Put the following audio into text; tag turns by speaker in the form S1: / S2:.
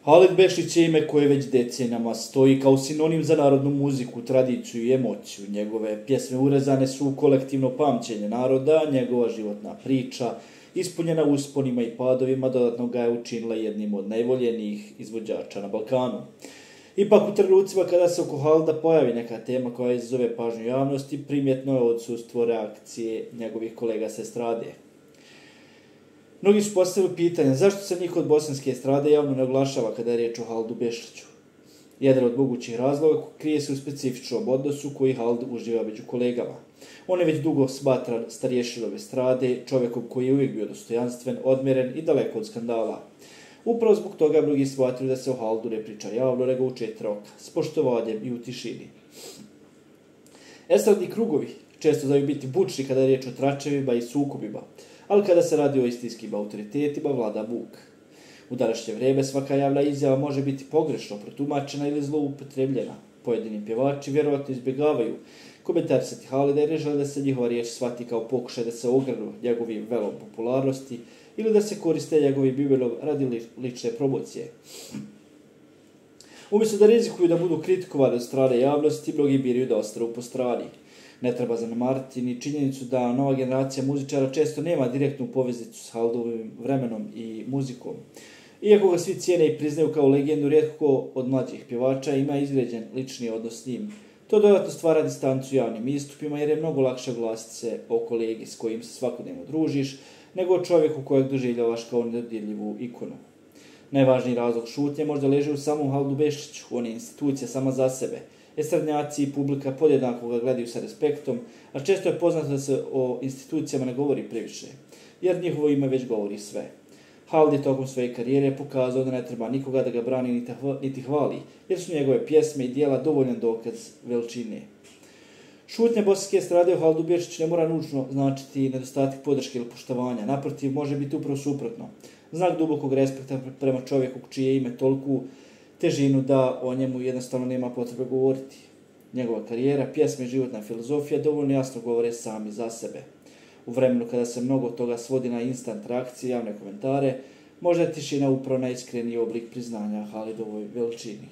S1: Halid Bešlić je ime koje već decenijama stoji kao sinonim za narodnu muziku, tradiciju i emociju. Njegove pjesme urezane su u kolektivno pamćenje naroda, njegova životna priča, ispunjena usponima i padovima, dodatno ga je učinila jednim od najvoljenijih izvođača na Balkanu. Ipak u trenucima kada se oko Halida pojavi neka tema koja izazove pažnju javnosti, primjetno je odsustvo reakcije njegovih kolega sa estrade. Mnogi su postavili pitanje zašto se niko od bosanske estrade javno ne oglašava kada je riječ o Halidu Bešliću. Jedan od mogućih razloga krije se u specifičnom odnosu koji Halid uživa među kolegama. On je već dugo smatra starješinom estrade, čovjekom koji je uvijek bio dostojanstven, odmjeren i daleko od skandala. Upravo zbog toga mnogi smatraju da se o Halidu ne priča javno, nego u četiri oka, s poštovanjem i u tišini. Estradni krugovi često znaju biti bučni kada je riječ o tračevima i sukobima, ali kada se radi o istinskim autoritetima vlada muk. U današnje vrijeme svaka javna izjava može biti pogrešno protumačena ili zloupotrebljena. Pojedini pjevači vjerojatno izbjegavaju komentarisati Halida jer ne žele da se njihova riječ shvati kao pokušaj da se ogrnu njegovim velom popularnosti ili da se koriste njegovim imenom radi lične promocije. Umjesto da rizikuju da budu kritikovani od strane javnosti, mnogi biraju da ostanu po strani. Ne treba zanemariti ni činjenicu da nova generacija muzičara često nema direktnu poveznicu s Halidovim vremenom i muzikom. Iako ga svi cijene i priznaju kao legendu, rijetko od mlađih pjevača ima izgrađen lični odnos s njim. To dodatno stvara distancu javnim istupima jer je mnogo lakše oglasiti se o kolegi s kojim se svakodnevno družiš, nego o čovjeku kojeg doživljavaš kao nedodirljivu ikonu. Najvažniji razlog šutnje možda leži u samom Halidu Bešliću, on je institucija sama za sebe. Estradnjaci i publika podjednako ga gledaju sa respektom, a često je poznato da se o institucijama ne govori previše, jer njihovo ime već govori sve. Halid je tokom svoje karijere pokazao da ne treba nikoga da ga brani niti hvali, jer su njegove pjesme i dijela dovoljan dokaz veličine. Šutnja bosanske estrade o Halidu Bešliću ne mora nužno značiti nedostatak podrške ili poštovanja, naprotiv može biti upravo suprotno. Znak dubokog respekta prema čovjeku čije ime toliku težinu da o njemu jednostavno nema potrebe govoriti. Njegova karijera, pjesme i životna filozofija dovoljno jasno govore sami za sebe. U vremenu kada se mnogo toga svodi na instant reakcije, javne komentare, možda je tišina upravo najiskreniji oblik priznanja Halidovoj veličini.